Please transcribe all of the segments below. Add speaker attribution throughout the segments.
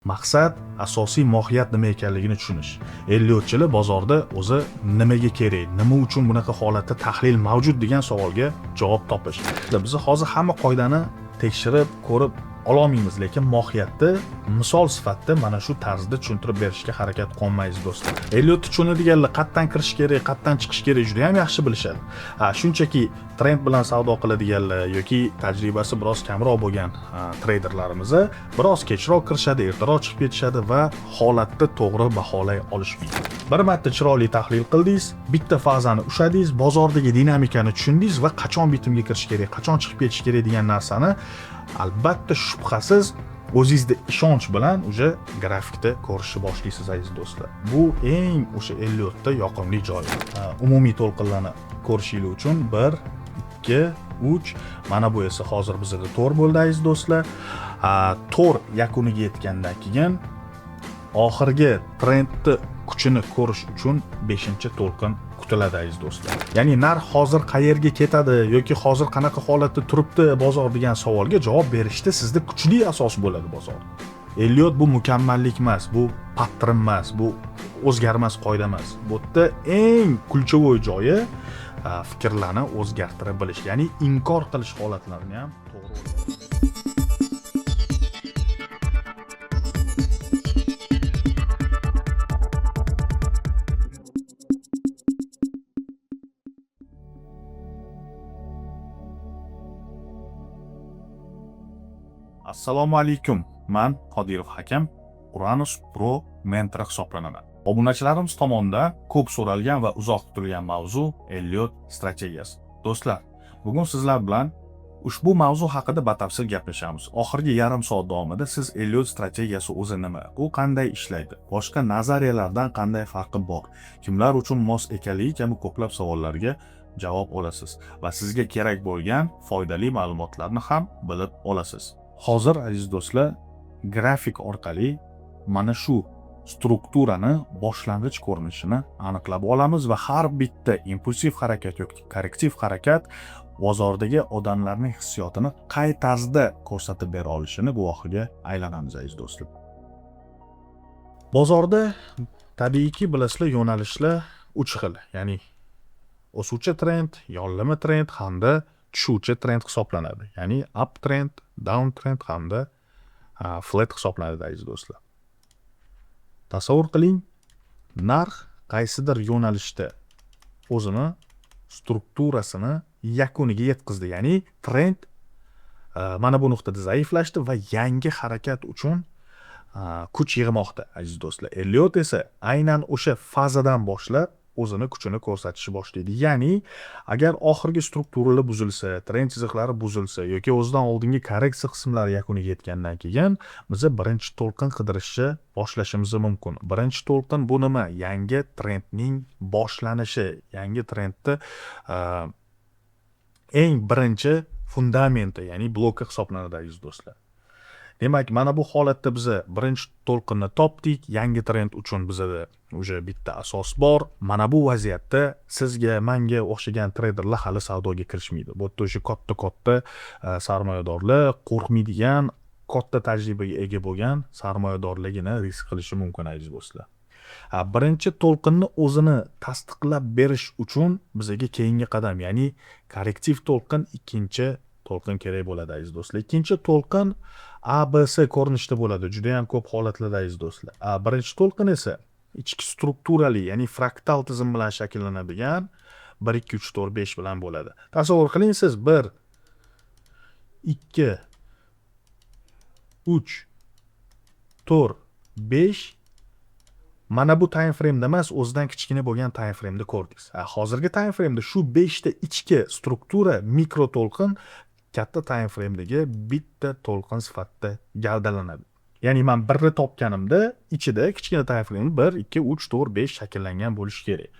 Speaker 1: Maqsad, asosiy mohiyat nima ekanligini tushunish. Elliotchilar bozorda o'zi nimaga kerak, nima uchun bunaqa holatda tahlil mavjud degan savolga javob topish. Biz hozir hamma qoidani tekshirib, ko'rib ololmaymiz, lekin mohiyatda misol sifatida mana shu tarzda tushuntirib berishga harakat qilmaymiz do'stlar. Elliotni tushunadiganlar qayerdan kirish kerak, qayerdan chiqish kerak juda ham yaxshi bilishadi. Shunchaki trend bilan savdo qiladiganlar yoki tajribasi biroz kamroq bo'lgan treyderlarimiz biroz kechroq kirishadi, ertaroq chiqib ketishadi va holatni to'g'ri baholay olishmaydi. Bir marta chiroyli tahlil qildingiz, bitta fazani ushladingiz, bozordagi dinamikani tushundingiz va qachon bitimga kirish kerak, qachon chiqib ketish kerak degan narsani albatta shubhasiz o'zingizda ishonch bilan o'sha grafikda ko'rishni boshlaysiz aziz do'stlar. Bu eng o'sha Elliotda yoqimli joyi. Umumiy to'lqinlarni ko'rishingiz uchun 1, 2, 3, mana bu esa hozir bizda to'r bo'ldi aziz do'stlar. To'r yakuniga yetgandan keyin oxirgi trendni kuchini ko'rish uchun 5-to'lqin kutiladi aziz do'stlar. Ya'ni narx hozir qayerga ketadi yoki hozir qanaqa holatda turibdi bozor degan savolga javob berishda sizda kuchli asos bo'ladi bozor. Elliot bu mukammallik emas, bu pattern emas, bu o'zgarmas qoida emas. Bu yerda eng kulchovoy joyi fikrlarni o'zgartirib bilish, ya'ni inkor qilish holatlarini ham to'g'ri o'ylash. Assalomu alaykum. Men Qodirov Hakam, Uranus Pro mentor hisoblanaman. Obunachilarimiz tomonidan ko'p so'ralgan va uzoq kutilgan mavzu Elliot strategiyasi. Do'stlar, bugun sizlar bilan ushbu mavzu haqida batafsil gaplashamiz. Oxirgi yarim soat davomida siz Elliot strategiyasi o'zi nima, u qanday ishlaydi, boshqa nazariyalardan qanday farqi bor, kimlar uchun mos ekanligi kabi ko'plab savollarga javob olasiz va sizga kerak bo'lgan foydali ma'lumotlarni ham bilib olasiz. Hozir aziz do'stlar, grafik orqali mana shu strukturani boshlang'ich ko'rinishini aniqlab olamiz va har bitta impulsiv harakat yoki korrektiv harakat bozordagi odamlarning hissiyotini qay tarzda ko'rsatib bera olishini guvohiga aylanamiz aziz do'stlar. Bozorda tabiiyki bilasizlar yo'nalishlar 3 xil, ya'ni o'suvchi trend, yonlama trend hamda tushuvchi trend hisoblanadi. Ya'ni up trend, down trend hamda flat hisoblanadi aziz do'stlar. Tasavvur qiling, narx qaysidir yo'nalishda o'zini strukturasini yakuniga yetkazdi. Ya'ni trend mana bu nuqtada zaiflashdi va yangi harakat uchun kuch yig'moqda aziz do'stlar. Elliot esa aynan o'sha fazadan boshlab o'zini kuchini ko'rsatishni boshlaydi. Ya'ni agar oxirgi strukturalar buzilsa, trend chiziqlari buzilsa yoki o'zidan oldingi korreksiya qismlari yakuniga yetgandan keyin biz birinchi to'lqin qidirishni boshlashimiz mumkin. Birinchi to'lqin bu nima? Yangi trendning boshlanishi, yangi trendni eng birinchi fundamenti, ya'ni bloki hisoblanadi aziz do'stlar. Demak, mana bu holatda biz birinchi to'lqinni topdik, yangi trend uchun bizda o'sha bitta asos bor. Mana bu vaziyatda sizga, menga o'xshagan treyderlar hali savdoga kirishmaydi. Bu yerda o'sha katta sarmoyadorlar, qo'rqmaydigan, katta tajribaga ega bo'lgan sarmoyadorligini risk qilishi mumkin aziz do'stlar. Birinchi to'lqinni o'zini tasdiqlab berish uchun bizga keyingi qadam, ya'ni korrektiv to'lqin, ikkinchi to'lqin kerak bo'ladi aziz do'stlar. Ikkinchi to'lqin ABC ko'rinishda bo'ladi. Juda ham ko'p holatlarda aziz do'stlar. Birinchi to'lqin esa ichki strukturali, ya'ni fraktal tizim bilan shakllanadigan 1 2 3 4 5 bilan bo'ladi. Tasavvur qiling, siz 1 2 3 4 5 mana bu time frame'da emas, o'zidan kichkina bo'lgan time frame'da ko'rdingiz. Hozirgi time frame'da shu 5 ta ichki struktura mikro to'lqin katta time frame'dagi bitta to'lqin sifatida gavdalanadi. Ya'ni men birni topganimda ichida kichkina time frame 1 2 3 4 5 shakllangan bo'lishi kerak.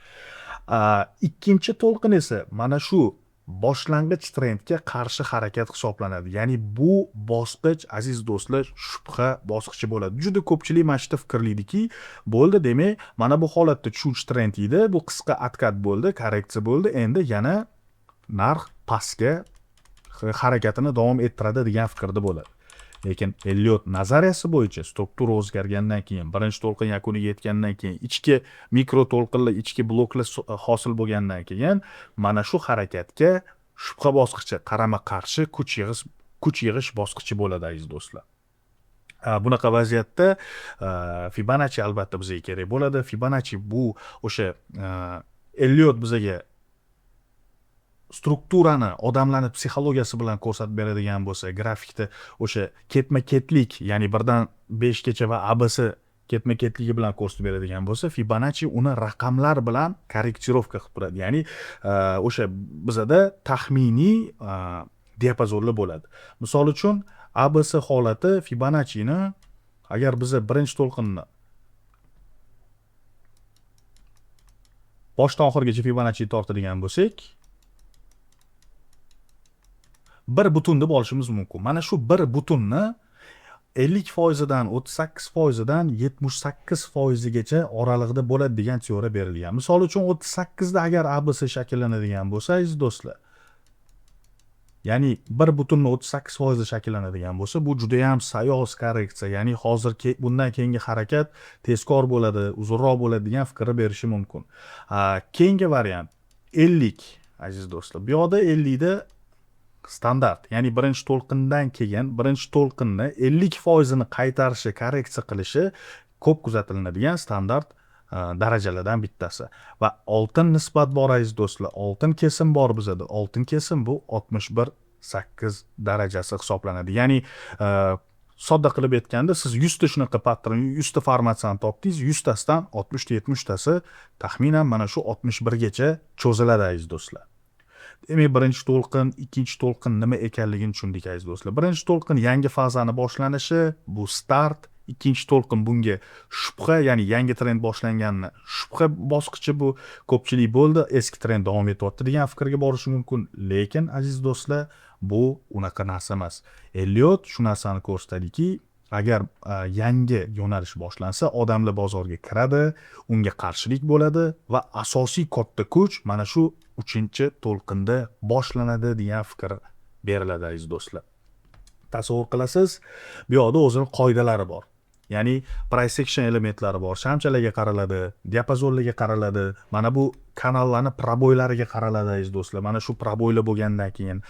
Speaker 1: Ikkinchi to'lqin esa mana shu boshlang'ich trendga qarshi harakat hisoblanadi. Ya'ni bu bosqich aziz do'stlar shubha bosqichi bo'ladi. Juda ko'pchilik mana shu fikrlaydiki, bo'ldi, demak, mana bu holatda tushuvchi trend edi, bu qisqa atkat bo'ldi, korreksiya bo'ldi, endi yana narx pastga harakatini davom ettiradi degan fikrda bo'ladi. Lekin Elliot nazariyasi bo'yicha struktura o'zgargandan keyin, birinchi to'lqin yakuniga yetgandan keyin, ichki mikro to'lqinlar, ichki bloklar hosil bo'lgandan keyin mana shu harakatga shubha bosqichi, qarama-qarshi kuch yig'ish bosqichi bo'ladi aziz do'stlar. Bunaqa vaziyatda Fibonacci albatta bizga kerak bo'ladi. Fibonacci bu o'sha Elliot bizga strukturani odamlarni psixologiyasi bilan ko'rsatib beradigan bo'lsa, grafikda o'sha ketma-ketlik, ya'ni 1 dan 5 gacha va ABC ketma-ketligi bilan ko'rsatib beradigan bo'lsa, Fibonacci uni raqamlar bilan korrektirovka qilib turadi. Ya'ni o'sha bizada taxminiy diapazonlar bo'ladi. Misol uchun ABC holati Fibonacci'ni agar biz birinchi to'lqinni boshdan oxirigacha Fibonacci tortadigan bo'lsak, bir butun deb olishimiz mumkin. Mana shu bir butunni 50% dan 38% dan 78% gacha oralig'ida bo'ladi degan teoriya berilgan. Misol uchun 38 da agar ABC shakllanadigan bo'lsa, aziz do'stlar, ya'ni 1.38% shakllanadigan bo'lsa, bu juda ham sayoz korreksiya, ya'ni hozir bundan keyingi harakat tezkor bo'ladi, uzunroq bo'ladi degan fikrni berishi mumkin. Keyingi variant 50, aziz do'stlar. Bu yoqda 50 da standart, ya'ni birinchi to'lqindan keyin birinchi to'lqinni 50% ni qaytarishi, korreksiya qilishi ko'p kuzatiladigan standart darajalardan bittasi. Va oltin nisbat bor aziz do'stlar, oltin kesim bor bizda. Oltin kesim bu 61.8 darajasi hisoblanadi. Ya'ni sodda qilib aytganda, siz 100 ta shunaqa patron, 100 ta formatsiyani topdingiz, 100 tasidan 60-70 tasi taxminan mana shu 61 gacha cho'ziladi aziz do'stlar. Demak, birinchi to'lqin, ikkinchi to'lqin nima ekanligini tushundik aziz do'stlar. Birinchi to'lqin yangi fazani boshlanishi, bu start. Ikkinchi to'lqin bunga shubha, ya'ni yangi trend boshlanganini shubha bosqichi, bu ko'pchilik bo'ldi, eski trend davom etyapti degan fikrga borishi mumkin. Lekin aziz do'stlar, bu unaqa narsa emas. Elliot shu narsani ko'rsatadiki, agar yangi yo'nalish boshlansa, odamlar bozorga kiradi, unga qarshilik bo'ladi va asosiy katta kuch mana shu 3-to'lqinda boshlanadi degan fikr beriladi aziz do'stlar. Tasavvur qilasiz, bu yoqda o'zining qoidalari bor. Ya'ni price action elementlari bor. Shamchalarga qaraladi, diapazonlarga qaraladi. Mana bu kanallarning proboylariga qaraladi aziz do'stlar. Mana shu proboylar bo'lgandan keyin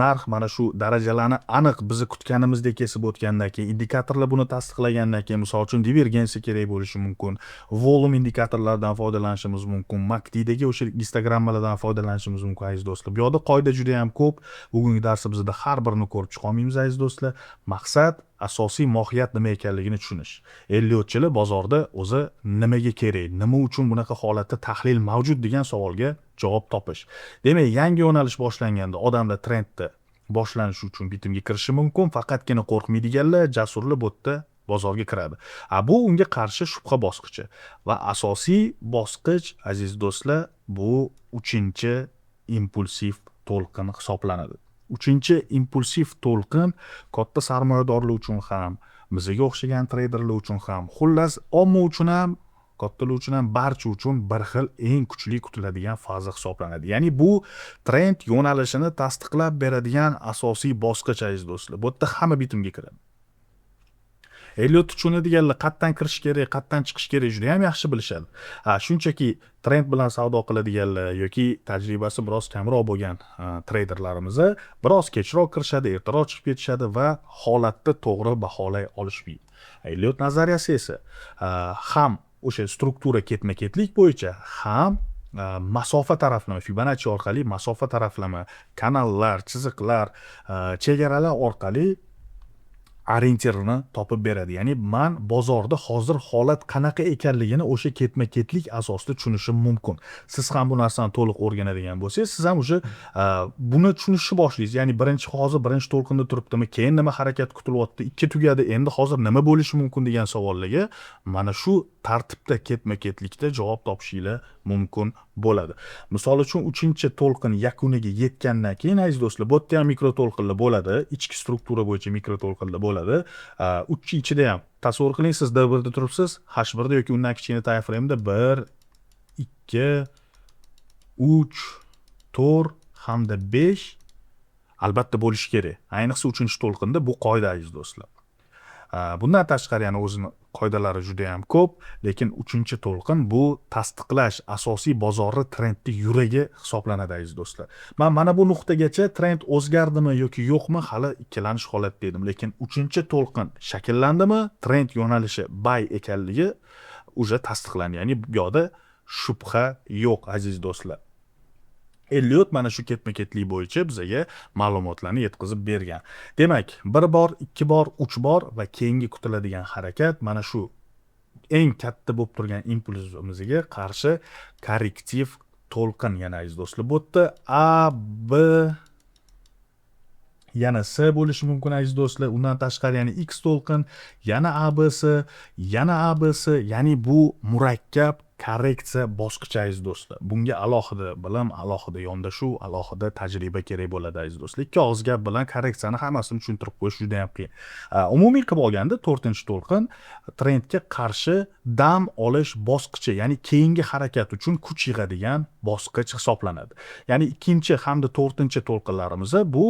Speaker 1: narx mana shu darajalarni aniq bizni kutganimizdek kesib o'tgandan keyin, indikatorlar buni tasdiqlagandan keyin, misol uchun divergensiya kerak bo'lishi mumkin, volum indikatorlaridan foydalanishimiz mumkin, MACD-dagi o'sha Instagrammalardan foydalanishimiz mumkin aziz do'stlar. Bu yoqda qoida juda ham ko'p. Bugungi darsimizda har birini ko'rib chiqolmaymiz aziz do'stlar. Maqsad asosiy mohiyat nima ekanligini tushunish. Elliotchilar bozorda o'zi nimaga kerak, nima uchun bunaqa holatda tahlil mavjud degan savolga javob topish. Demak, yangi yo'nalish boshlanganda odamlar trendda boshlanishi uchun bitimga kirishi mumkin, faqatgina qo'rqmaydiganlar, jasurlar bu yerda bozorga kiradi. Bu unga qarshi shubha bosqichi va asosiy bosqich aziz do'stlar, bu 3-impulsiv to'lqin hisoblanadi. 3-impulsiv to'lqin katta sarmoyadorlar uchun ham, bizga o'xshagan treyderlar uchun ham, xullas omma uchun ham, kattalar uchun ham, barcha uchun bir xil eng kuchli kutiladigan faza hisoblanadi. Ya'ni bu trend yo'nalishini tasdiqlab beradigan asosiy bosqich aziz do'stlar. Bu yerda hamma bitimga kiradi. Elliot tushunadiganlar qayerdan kirish kerak, qayerdan chiqish kerak juda ham yaxshi bilishadi. Shunchaki trend bilan savdo qiladiganlar yoki tajribasi biroz kamroq bo'lgan treyderlarimiz biroz kechroq kirishadi, ertaroq chiqib ketishadi va holatni to'g'ri baholay olishmaydi. Elliot nazariyasi esa ham o'sha struktura ketma-ketlik bo'yicha, ham masofa taraflama, Fibonacci orqali masofa taraflama, kanallar, chiziqlar, chegaralar orqali orientirni topib beradi. Ya'ni men bozorda hozir holat qanaqa ekanligini o'sha ketma-ketlik asosida tushunishim mumkin. Siz ham bu narsani to'liq o'rganadigan bo'lsangiz, siz ham o'sha buni tushunishni boshlaysiz. Ya'ni hozir birinchi to'lqinda turibdimi, keyin nima harakat kutilyapti, ikki tugadi, endi hozir nima bo'lishi mumkin degan savollarga mana shu tartibda ketma-ketlikda javob topishinglar mumkin bo'ladi. Misol uchun 3-to'lqin yakuniga yetgandan keyin aziz do'stlar, bu yerda ham mikro to'lqinlar bo'ladi, ichki struktura bo'yicha mikro to'lqinlar bo'ladi. Ichida ham tasavvur qiling, siz D1 da turibsiz, H1 da yoki undan kichkina time frame'da 1, 2, 3, 4 hamda 5 albatta bo'lishi kerak. Ayniqsa 3-to'lqinda bu qoida aziz do'stlar. Bundan tashqari yana o'zini qoidalari juda ham ko'p, lekin 3-to'lqin bu tasdiqlash asosiy bozorni trendni yuragi hisoblanadi aziz do'stlar. Men mana bu nuqtagacha trend o'zgardimi yoki yo'qmi hali ikkilanish holatda edim, lekin 3-to'lqin shakllandimi, trend yo'nalishi buy ekanligi уже tasdiqlandi. Ya'ni bu yoqda shubha yo'q aziz do'stlar. Elliot mana shu ketma-ketlik bo'yicha bizga ma'lumotlarni yetkazib bergan. Demak, 1 bor, 2 bor, 3 bor va keyingi kutiladigan harakat mana shu eng katta bo'lib turgan impulsimizga qarshi korrektiv to'lqin yana aziz do'stlar. Bu yerda A, B yana S bo'lishi mumkin aziz do'stlar. Undan tashqari yana X to'lqin, yana ABC, yana ABC, ya'ni bu murakkab korreksiya bosqichi aziz do'stlar. Bunga alohida bilim, alohida yondashuv, alohida tajriba kerak bo'ladi aziz do'stlar. Ikki og'iz gap bilan korreksiyani hammasini tushuntirib qo'yish juda ham qiyin. Umumiy qilib olganda 4-to'lqin trendga qarshi dam olish bosqichi, ya'ni keyingi harakat uchun kuch yig'adigan bosqich hisoblanadi. Ya'ni 2 hamda 4-to'lqinlarimiz bu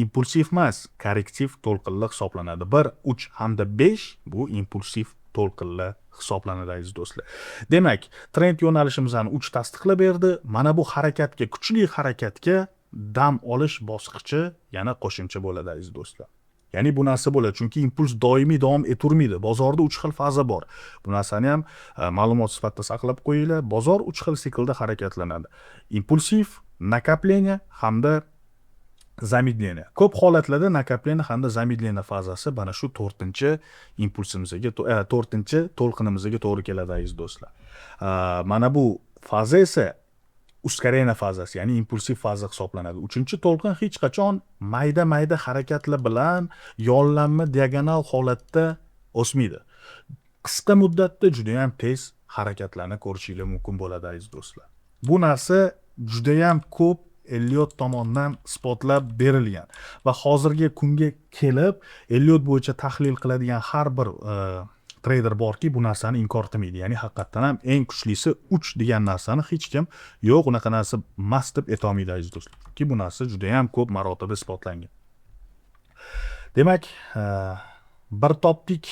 Speaker 1: impulsiv emas, korrektiv to'lqinlar hisoblanadi. 1, 3 hamda 5 bu impulsiv to'lqinlar hisoblanadi aziz do'stlar. Demak, trend yo'nalishimizni 3 tasdiqlab berdi. Mana bu harakatga, kuchli harakatga dam olish bosqichi yana qo'shimcha bo'ladi aziz do'stlar. Ya'ni bu narsa bo'ladi, chunki impuls doimiy davom etavermaydi. Bozorda 3 xil faza bor. Bu narsani ham ma'lumot sifatida saqlab qo'yinglar. Bozor 3 xil siklda harakatlanadi. Impulsiv, nakapleniya hamda zamedleniya. Ko'p holatlarda nakapleniya hamda zamedleniya fazasi mana shu 4-impulsimizga, 4-to'lqinimizga to'g'ri keladi aziz do'stlar. Mana bu faza esa uskarena fazasi, ya'ni impulsiv faza hisoblanadi. 3-to'lqin hech qachon mayda-mayda harakatlar bilan yollanma diagonal holatda o'smaydi. Qisqa muddatda juda ham tez harakatlarni ko'rishingiz mumkin bo'ladi aziz do'stlar. Bu narsa juda ham ko'p Elliot tomonidan isbotlab berilgan va hozirgi kunga kelib Elliot bo'yicha tahlil qiladigan har bir trader borki, bu narsani inkor qilmaydi. Ya'ni haqiqatan ham eng kuchlisi 3 degan narsani hech kim yo'q, unaqa narsa emas deb aytolmaydi aziz do'stlar. Ki bu narsa juda ham ko'p marotaba isbotlangan. Demak, 1 topdik,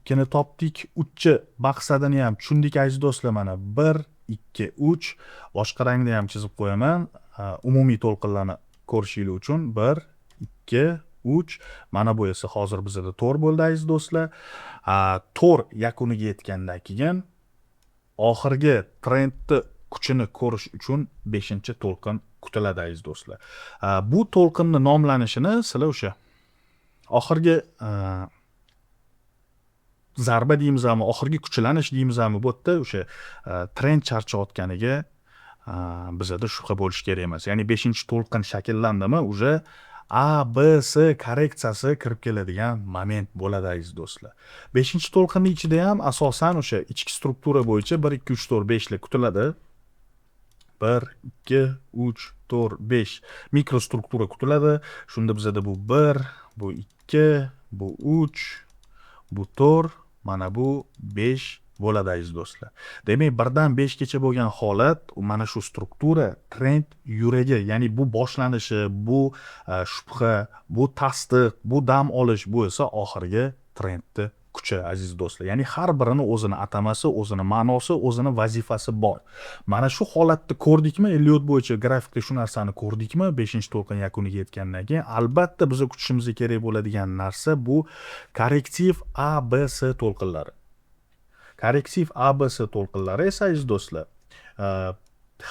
Speaker 1: 2ni topdik, 3chi maqsadini ham tushundik aziz do'stlar. Mana 1, 2, 3 boshqa rangda ham chizib qo'yaman. Umumiy to'lqinlarni ko'rishingiz uchun 1, 2, 3. Mana bu esa hozir bizda to'r bo'ldi aziz do'stlar. To'r yakuniga yetgandan keyin oxirgi trendni kuchini ko'rish uchun 5-to'lqin kutiladi aziz do'stlar. Bu to'lqinni nomlanishini sizlar o'sha oxirgi zarba deymizmi, oxirgi kuchlanish deymizmi, bu yerda o'sha trend charchayotganiga bizda shubha bo'lishi kerak emas. Ya'ni 5-to'lqin shakllandimi, уже A, B, C korreksiyasi kirib keladigan moment bo'ladi aziz do'stlar. 5-to'lqinning ichida ham asosan o'sha ichki struktura bo'yicha 1, 2, 3, 4, 5 lar kutiladi. 1, 2, 3, 4, 5 mikrostruktura kutiladi. Shunda bizda bu 1, bu 2, bu 3, bu 4, mana bu 5 bo'ladi aziz do'stlar. Demak, 1dan 5 gacha bo'lgan holat, mana shu struktura trend yuragi, ya'ni bu boshlanishi, bu shubha, bu tasdiq, bu dam olish, bu esa oxirgi trendni kuchi aziz do'stlar. Ya'ni har birini o'zini atamasi, o'zini ma'nosi, o'zini vazifasi bor. Mana shu holatni ko'rdikmi? Elliot bo'yicha grafikda shu narsani ko'rdikmi? 5-to'lqin yakuniga yetgandan keyin albatta biz kutishimiz kerak bo'ladigan narsa bu korrektiv A, B, C to'lqinlari. Korrektiv ABC to'lqinlari esa aziz do'stlar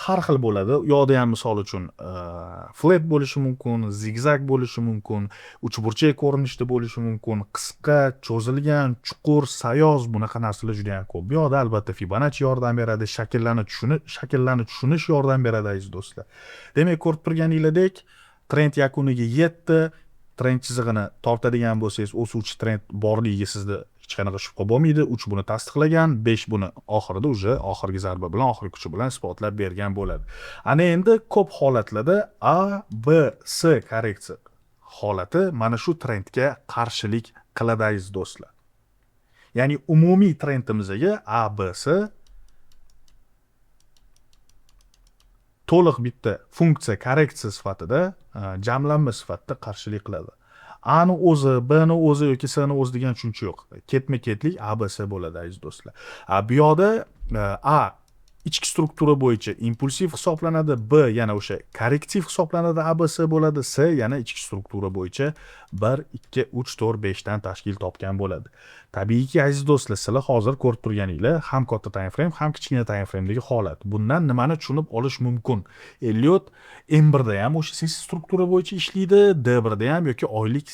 Speaker 1: har xil bo'ladi. U yoqda ham misol uchun flat bo'lishi mumkin, zigzag bo'lishi mumkin, uchburchak ko'rinishda bo'lishi mumkin, qisqa, cho'zilgan, chuqur, sayoz, bunaqa narsalar juda ham ko'p. Bu yoqda albatta Fibonacci yordam beradi, shakllarni tushunish yordam beradi aziz do'stlar. Demak, ko'rib turganingizdek, trend yakuniga yetdi. Trend chizig'ini tortadigan bo'lsangiz, o'suvchi trend borligiga sizda hech qanaqa shubha bo'lmaydi. 3 buni tasdiqlagan, 5 buni oxirida уже oxirgi zarba bilan, oxirgi kuchi bilan isbotlab bergan bo'ladi. Ana endi ko'p holatlarda A, B, C korreksiya holati mana shu trendga qarshilik qiladi aziz do'stlar. Ya'ni umumiy trendimizga A, B, C to'liq bitta funksiya korreksiya sifatida jamlanma sifatida qarshilik qiladi. A ni o'zi, B ni o'zi yoki S ni o'zi degan tushuncha yo'q. Ketma-ketlik ABC bo'ladi aziz do'stlar. Bu yoqda A ichki struktura bo'yicha impulsiv hisoblanadi, B yana o'sha korrektiv hisoblanadi, ABC bo'ladi, S yana ichki struktura bo'yicha 1 2 3 4 5 dan tashkil topgan bo'ladi. Tabiiyki aziz do'stlar, sizlar hozir ko'rib turganinglar ham katta time frame, ham kichkina time frame'dagi holat. Bundan nimani tushunib olish mumkin? Elliot M1 da ham o'sha struktura bo'yicha ishlaydi, D1 da ham yoki oylik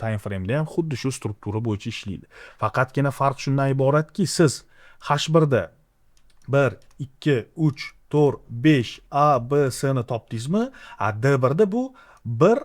Speaker 1: time frame da ham xuddi shu struktura bo'yicha ishlaydi. Faqatgina farq shundan iboratki, siz H1 da 1 2 3 4 5 A B S ni topdingizmi? D1 da bu 1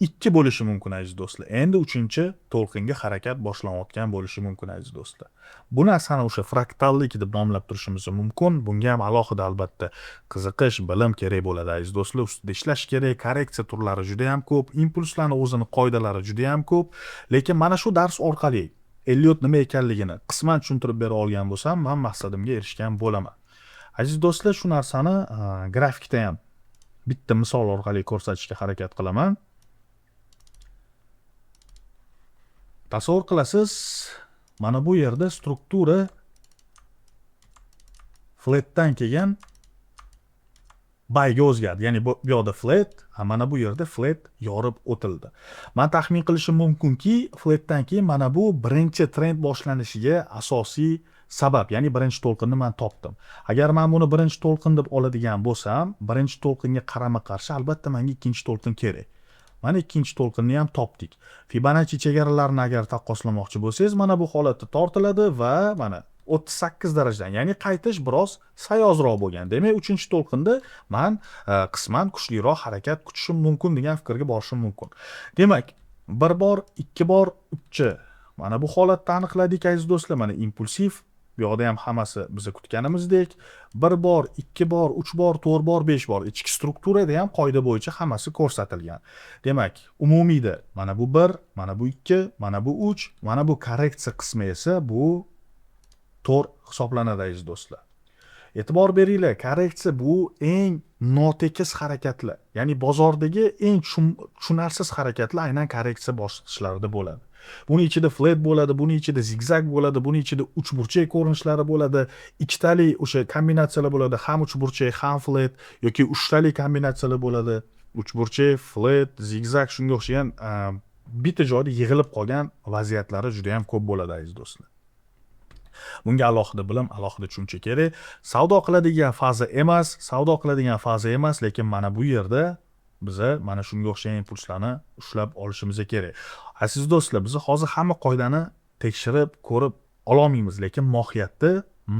Speaker 1: 2 bo'lishi mumkin aziz do'stlar. Endi 3-to'lqinga harakat boshlanayotgan bo'lishi mumkin aziz do'stlar. Bu narsani o'sha fraktallik deb nomlab turishimiz mumkin. Bunga ham alohida albatta qiziqish, bilim kerak bo'ladi aziz do'stlar. Ustida ishlash kerak. Korreksiya turlari juda ham ko'p, impulslarning o'zini qoidalari juda ham ko'p. Lekin mana shu dars orqali Elliot nima ekanligini qisman tushuntirib bera olgan bo'lsam, men maqsadimga erishgan bo'laman. Aziz do'stlar, shu narsani grafikda ham bitta misol orqali ko'rsatishga harakat qilaman. Tasavvur qilasiz, mana bu yerda struktura flatdan kelgan byga o'zgardi. Ya'ni bu yoqda flat, mana bu yerda flat yorib o'tildi. Men taxmin qilishim mumkinki, flatdan keyin mana bu birinchi trend boshlanishiga asosiy sabab, ya'ni birinchi to'lqinni men topdim. Agar men buni birinchi to'lqin deb oladigan bo'lsam, birinchi to'lqinga qarama-qarshi albatta menga ikkinchi to'lqin kerak. Mana ikkinchi to'lqinni ham topdik. Fibonacci chegaralarini agar taqqoslamoqchi bo'lsangiz, mana bu holatda tortiladi va mana 38 darajadan, ya'ni qaytish biroz sayozroq bo'lgan. Demak, 3-to'lqinda men qisman kuchliroq harakat kutishim mumkin degan fikrga borishim mumkin. Demak, bir bor, ikki bor, 3. Mana bu holatda aniqladik aziz do'stlar. Mana impulsiv, bu yoqda ham hammasi biz kutganimizdek, 1 bor, 2 bor, 3 bor, 4 bor, 5 bor. Ichki strukturada ham qoida bo'yicha hammasi ko'rsatilgan. Demak, umumiyda mana bu 1, mana bu 2, mana bu 3, mana bu korreksiya qismi esa bu 4 hisoblanadi aziz do'stlar. E'tibor beringlar, korreksiya bu eng notekis harakatlar. Ya'ni bozordagi eng tushunarsiz harakatlar aynan korreksiya bosqichlarida bo'ladi. Buning ichida flat bo'ladi, buning ichida zigzag bo'ladi, buning ichida uchburchak ko'rinishlari bo'ladi, ikkitali o'sha kombinatsiyalar bo'ladi, ham uchburchak, ham flat yoki uchtali kombinatsiyalar bo'ladi. Uchburchak, flat, zigzag shunga o'xshagan bitta joyda yig'ilib qolgan vaziyatlari juda ham ko'p bo'ladi aziz do'stlar. Bunga alohida bilim, alohida tushuncha kerak. Savdo qiladigan faza emas, lekin mana bu yerda biza mana shunga o'xshagan impulslarni ushlab olishimiz kerak. Aziz do'stlar, biz hozir hamma qoidani tekshirib, ko'rib ololmaymiz, lekin mohiyatda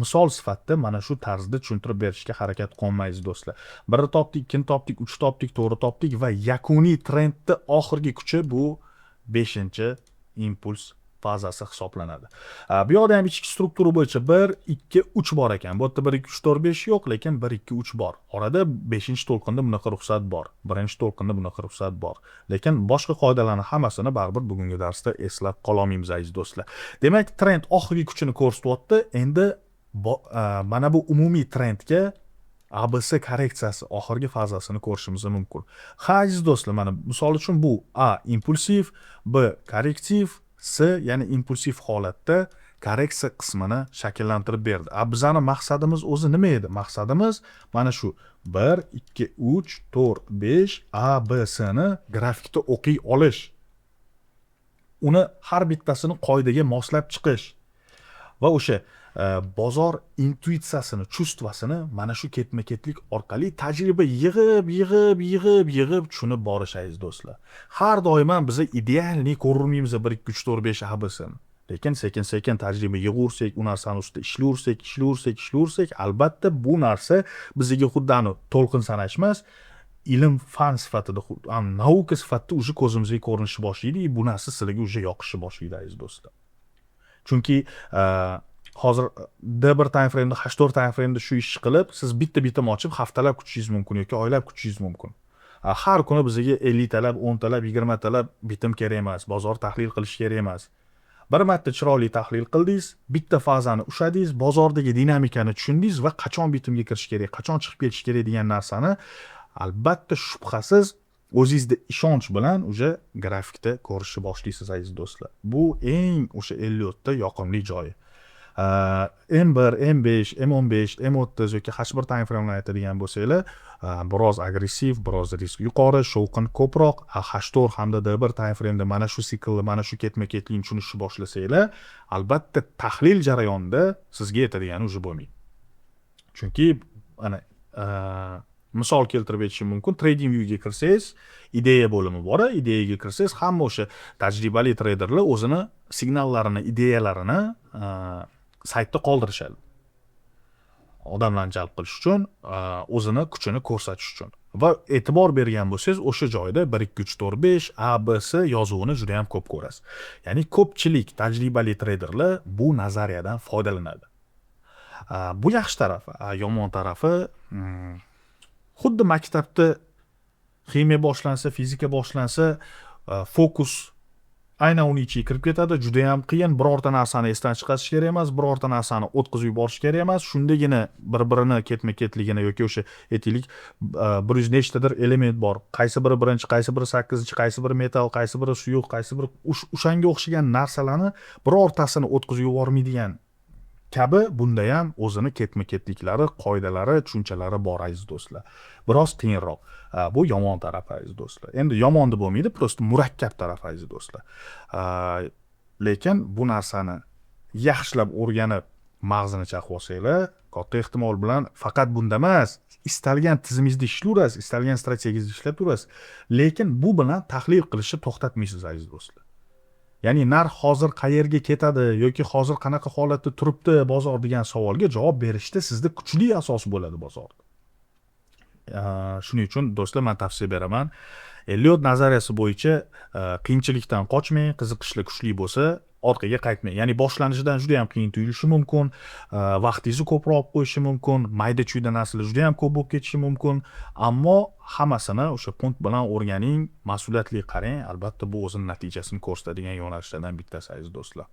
Speaker 1: misol sifatida mana shu tarzda tushuntirib berishga harakat qilmaymiz do'stlar. 1 topdik, 2 topdik, 3 topdik, 4 topdik va yakuniy trendning oxirgi kuchi bu 5-impuls fazasi hisoblanadi. Bu yoqda ham ichki struktura bo'yicha 1 2 3 bor ekan. Bu yerda 1 2 3 4 5 yo'q, lekin 1 2 3 bor. Orada 5-to'lqinda bunaqa ruxsat bor. 1-to'lqinda bunaqa ruxsat bor. Lekin boshqa qoidalarning hammasini baribir bugungi darsda eslab qololmaymiz aziz do'stlar. Demak, trend oxirgi kuchini ko'rsatyapti. Endi mana bu umumiy trendga ABC korreksiyasi oxirgi fazasini ko'rishimiz mumkin. Aziz do'stlar, mana misol uchun bu A impulsiv, B korrektiv, S ya'ni impulsiv holatda korreksiya qismini shakllantirib berdi. Bizning maqsadimiz o'zi nima edi? Maqsadimiz mana shu 1 2 3 4 5 A B S ni grafikda o'qiy olish. Uni har bittasini qoidaga moslab chiqish va o'sha bozor intuitsiyasini, chustvasini mana shu ketma-ketlik orqali tajriba yig'ib tushunib borish aziz do'stlar. Har doim ham biz idealni ko'rmaymiz 1 2 3 4 5 ABSni. Lekin sekin-sekin tajriba yig'ursak, u narsani ustida ishlayursak, albatta bu narsa bizga xuddi to'lqin sanash emas, ilm fan sifatida, nauka sifatida o'zi ko'zimizga ko'rinishi boshlaydi, bu narsa sizlarga o'zi yoqishni boshlaydi aziz do'stlar. Chunki hozir D1 time frame'da, H4 time frame'da shu ish qilib, siz bitta-bitta ochib haftalab kutishingiz mumkin yoki oylab kutishingiz mumkin. Har kuni bizga 50 talab, 10 talab, 20 talab bitim kerak emas, bozor tahlil qilish kerak emas. Bir marta chiroyli tahlil qildingiz, bitta fazani ushladingiz, bozordagi dinamikani tushundingiz va qachon bitimga kirish kerak, qachon chiqib ketish kerak degan narsani albatta shubhasiz o'zingizda ishonch bilan o'sha grafikda ko'rishni boshlaysiz aziz do'stlar. Bu eng o'sha Elliotda yoqimli joyi. M1, M5, M15, M30 yoki H1 time frame'larni aytadigan bo'lsanglar, biroz agressiv, biroz risk yuqori, shovqin ko'proq, H4 hamda D1 time frame'da mana shu siklni, mana shu ketma-ketlikni tushunishni boshlasanglar, albatta tahlil jarayonida sizga yetadigani o'zi bo'lmaydi. Chunki ana misol keltirib aytishim mumkin, trading viewga kirsangiz, ideya bo'limi bor, ideyaga kirsangiz, hamma o'sha tajribali treyderlar o'zini signallarini, ideyalarini saytda qoldirishadi. Odamlarni jalb qilish uchun, o'zini kuchini ko'rsatish uchun. Va e'tibor bergan bo'lsangiz, o'sha joyda 1 2 3 4 5 ABC yozuvini juda ham ko'p ko'rasiz. Ya'ni ko'pchilik tajribali treyderlar bu nazariyadan foydalanadi. Bu yaxshi tarafi, yomon tarafi, xuddi maktabda ximiya boshlansa, fizika boshlansa, fokus aynan uning ichiga kirib ketadi, juda ham qiyin, birorta narsani esdan chiqarish kerak emas, birorta narsani o'tkazib yuborish kerak emas, shundagina bir-birini ketma-ketligini yoki o'sha aytaylik 100 nechtadir element bor. Qaysi biri birinchi, qaysi biri 8-chi, qaysi biri metal, qaysi biri suyuq, qaysi biri o'shanga o'xshagan narsalarni birortasini o'tkazib yubormaydigan kabi bunda ham o'zini ketma-ketliklari, qoidalari, tushunchalari bor aziz do'stlar. Biroz qiyinroq. Bu yomon tarafi aziz do'stlar. Endi yomon deb bo'lmaydi, prosta murakkab tarafi aziz do'stlar. Lekin bu narsani yaxshilab o'rganib, mag'zini chaqib olsanglar, katta ehtimol bilan faqat bunda emas, istalgan tizimingizda ishlayverasiz, istalgan strategiyangizda ishlab turasiz, lekin bu bilan tahlil qilishni to'xtatmaysiz aziz do'stlar. Ya'ni narx hozir qayerga ketadi yoki hozir qanaqa holatda turibdi bozor degan savolga javob berishda sizda kuchli asos bo'ladi bozorda. Shuning uchun do'stlar, men tavsiya beraman. Elliot nazariyasi bo'yicha qiyinchilikdan qochmang, qiziqishlar kuchli bo'lsa, orqaga qaytmang. Ya'ni boshlanishidan juda ham qiyin tuyulishi mumkin, vaqtingizni ko'proq qo'yishi mumkin, mayda-chuyda narsalar juda ham ko'p bo'lib ketishi mumkin, ammo hammasini o'sha punt bilan o'rganing, mas'uliyatli qarang, albatta bu o'zining natijasini ko'rsatadigan yo'nalishlardan bittasi aziz do'stlar.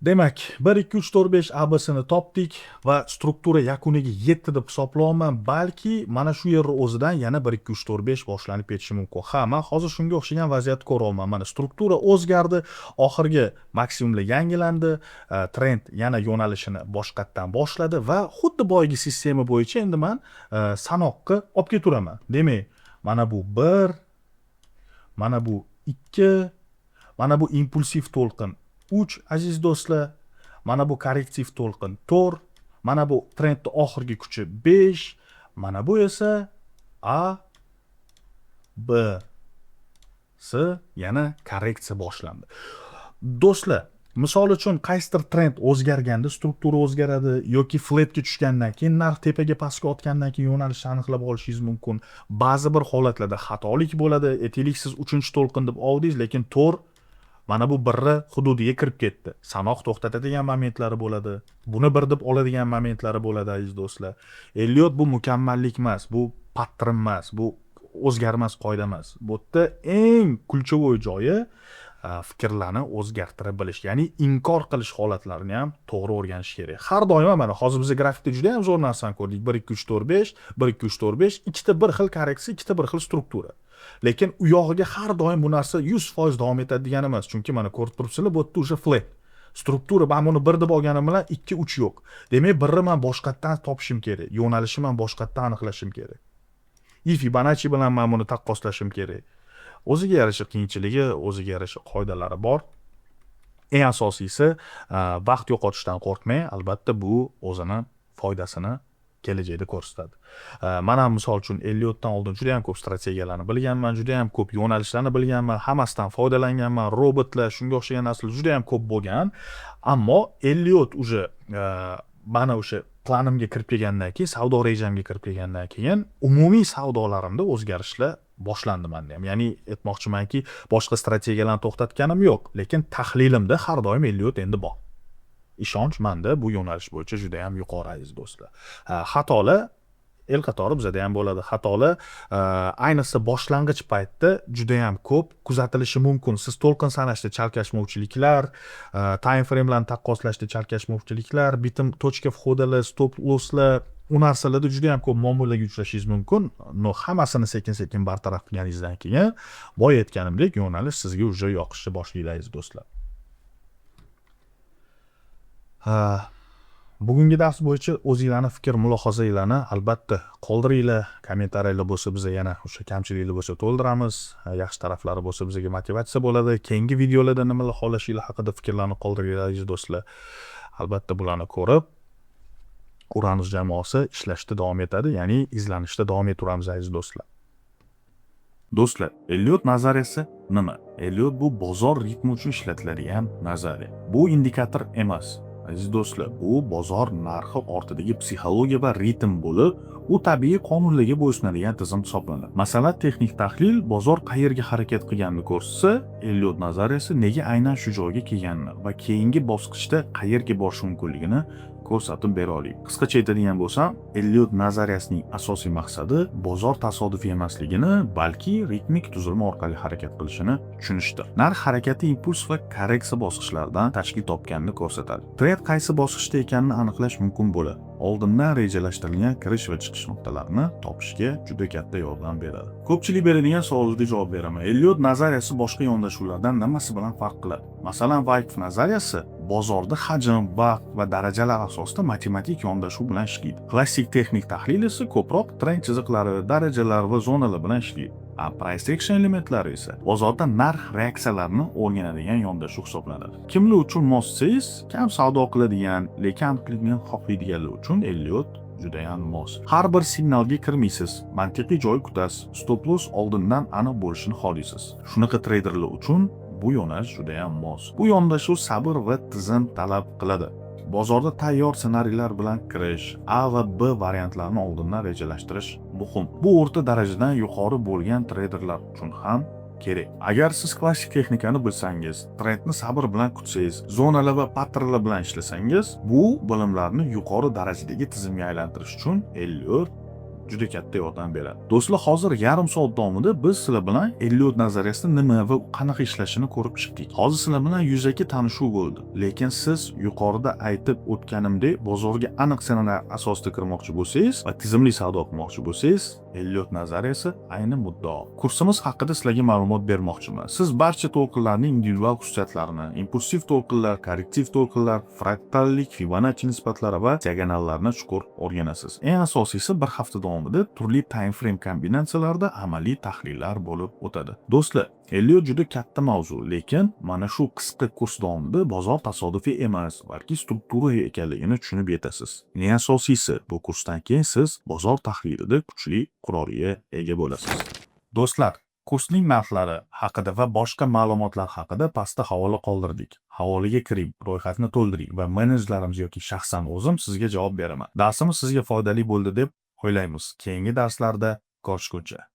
Speaker 1: Demak, 1 2 3 4 5 AB'sini topdik va struktura yakuniga yetdi deb hisoblayman. Balki mana shu yer o'zidan yana 1 2 3 4 5 boshlanib ketishi mumkin. Men hozir shunga o'xshagan vaziyatni ko'ryapman. Mana struktura o'zgardi, oxirgi maksimumlar yangilandi, trend yana yo'nalishini boshqatdan boshladi va xuddi boyagi sistema bo'yicha endi men sanoqqa olib keturaman. Demak, mana bu 1, mana bu 2, mana bu impulsiv to'lqin 3 aziz do'stlar, mana bu korrektiv to'lqin 4, mana bu trendning oxirgi kuchi 5, mana bu esa A, B, S, yana korreksiya boshlandi. Do'stlar, misol uchun qaysidir trend o'zgarganda struktura o'zgaradi yoki flatga tushgandan keyin narx tepaga pastga o'tgandan keyin yo'nalishni aniqlab olishingiz mumkin. Ba'zi bir holatlarda xatolik bo'ladi. Aytaylik, siz 3-to'lqin deb oldingiz, lekin 4 mana bu birni hududiga kirib ketdi. Sanoq to'xtatadigan momentlari bo'ladi. Buni bir deb oladigan momentlari bo'ladi aziz do'stlar. Elliot bu mukammallik emas, bu pattern emas, bu o'zgarmas qoida emas. Bu yerda eng kulchovoy joyi fikrlarni o'zgartirib bilish, ya'ni inkor qilish holatlarini ham to'g'ri o'rganish kerak. Har doim mana hozir biz grafikda juda ham zo'r narsani ko'rdik. 1 2 3 4 5, 1 2 3 4 5, ikkita bir xil korreksiya, ikkita bir xil struktura. Lekin u yog'iga har doim bu narsa 100% davom etadi degani emas. Chunki mana ko'rib turibsizlar, bu yerda o'sha flat struktura, men buni 1 deb olganim bilan 2 3 yo'q. Demak, birni men boshqatdan topishim kerak. Yo'nalishni men boshqatdan aniqlashim kerak. Fibonacci bilan men buni taqqoslashim kerak. O'ziga yarasha qiyinchiligi, o'ziga yarasha qoidalari bor. Eng asosiysi, vaqt yo'qotishdan qo'rqmang. Albatta bu o'zini foydasini kelajakda ko'rsatadi. Mana misol uchun Elliotdan oldin juda ham ko'p strategiyalarni bilganman, juda ham ko'p yo'nalishlarni bilganman, hammasidan foydalanganman, robotlar, shunga o'xshagan narsalar juda ham ko'p bo'lgan. Ammo Elliot uje mana o'sha planimga kirib kelgandan keyin, savdo rejamga kirib kelgandan keyin umumiy savdolarimda o'zgarishlar boshlandi menda ham. Ya'ni aytmoqchimanki, boshqa strategiyalarni to'xtatganim yo'q, lekin tahlilimda har doim Elliot endi bor. Ishonch menda bu yo'nalish bo'yicha juda ham yuqori aziz do'stlar. Xatolar el qatori bizada ham bo'ladi. Xatolar ayniqsa boshlang'ich paytda juda ham ko'p kuzatilishi mumkin. Siz to'lqin sanashda chalkashmovchiliklar, time framelarni taqqoslashda chalkashmovchiliklar, bitim точка входalar, stop losslar, u narsalarda juda ham ko'p muammolarga uchrashingiz mumkin. No, hammasini sekin-sekin bartaraf qilganingizdan keyin boya aytganimdek yo'nalish sizga уже yoqishni boshlaysiz do'stlar. Bugungi dars bo'yicha o'zingizlarning fikr mulohazalaringizni albatta qoldiringlar. Kommentariyalar bo'lsa biz yana o'sha kamchiliklar bo'lsa to'ldiramiz. Yaxshi taraflari bo'lsa bizga motivatsiya bo'ladi. Keyingi videolarda nimalar xohlashinglar haqida fikrlarni qoldiringlar aziz do'stlar. Albatta bularni ko'rib Uranus jamoasi ishlashda davom etadi, ya'ni izlanishda davom etamiz aziz do'stlar. Do'stlar, Elliot nazariyasi nima? Elliot bu bozor ritmi uchun ishlatiladigan nazariya. Bu indikator emas. Aziz do'stlar, bu bozor narxi ortidagi psixologiya va ritm bo'lib, u tabiiy qonunlarga bo'ysunadigan tizim hisoblanadi. Masalan, texnik tahlil bozor qayerga harakat qilganini ko'rsatsa, Elliot nazariyasi nega aynan shu joyga kelganini va keyingi bosqichda qayerga borish mumkinligini ko'rsatib bera oladi. Qisqacha aytadigan bo'lsam, Elliot nazariyasining asosiy maqsadi bozor tasodifiy emasligini, balki ritmik tuzilma orqali harakat qilishini tushunishdir. Narx harakati impuls va korreksiya bosqichlaridan tashkil topganini ko'rsatadi. Trend qaysi bosqichda ekanini aniqlash mumkin bo'ladi. Oldindan rejalashtirilgan kirish va chiqish nuqtalarini topishga juda katta yordam beradi. Ko'pchilik beradigan savolga javob beraman. Elliot nazariyasi boshqa yondashuvlardan nimasi bilan farq qiladi? Masalan, Wyckoff nazariyasi bozorda hajm, vaqt va darajalar asosida matematik yondashuv bilan ishlaydi. Klassik texnik tahlil esa ko'proq trend chiziqlari, darajalar va zonalar bilan ishlaydi. Price action elementlari esa bozorda narx reaksiyalarini o'rganadigan yondashuv hisoblanadi. Kimlar uchun mos desangiz, kam savdo qiladigan, lekin aniqlikni xohlaydiganlar uchun Elliot juda ham mos. Har bir signalga kirmaysiz, mantiqiy joy kutasiz, stop loss oldindan aniq bo'lishini xohlaysiz. Shunaqa treyderlar uchun bu yo'nalish juda ham mos. Bu yondashuv sabr va tizim talab qiladi. Bozorda tayyor ssenariylar bilan kirish, A va B variantlarini oldindan rejalashtirish muhim. Bu o'rta darajadan yuqori bo'lgan treyderlar uchun ham kerak. Agar siz klassik texnikani bilsangiz, trendni sabr bilan kutsangiz, zonalar va patternlar bilan ishlasangiz, bu bilimlarni yuqori darajadagi tizimga aylantirish uchun Elliot juda katta yordam beradi. Do'stlar, hozir yarim soat davomida biz sizlar bilan Elliot nazariyasini nima va qanaqa ishlashini ko'rib chiqdik. Hozir sizlar bilan yuzaki tanishuv bo'ldi. Lekin siz yuqorida aytib o'tganimdek bozorga aniq ssenariy asosida kirmoqchi bo'lsangiz va tizimli savdo qilmoqchi bo'lsangiz, Elliot nazariyasi ayni muddao. Kursimiz haqida sizlarga ma'lumot bermoqchiman. Siz barcha to'lqinlarning individual xususiyatlarini, impulsiv to'lqinlar, korrektiv to'lqinlar, fraktallik, Fibonacci nisbatlari va diagonallarni chuqur o'rganasiz. Eng asosiysi bir hafta davomida turli time frame kombinatsiyalarida amaliy tahlillar bo'lib o'tadi. Do'stlar, Elliot juda katta mavzu, lekin mana shu qisqa kurs davomida bozor tasodifiy emas, balki struktura ekanligini tushunib yetasiz. Eng asosiysi, bu kursdan keyin siz bozor tahlilida kuchli qurolga ega bo'lasiz. Do'stlar, kursning narxlari haqida va boshqa ma'lumotlar haqida pastda havola qoldirdik. Havolaga kiring, ro'yxatni to'ldiring va menejerlarimiz yoki shaxsan o'zim sizga javob beraman. Darsimiz sizga foydali bo'ldi deb o'ylaymiz. Keyingi darslarda ko'rishguncha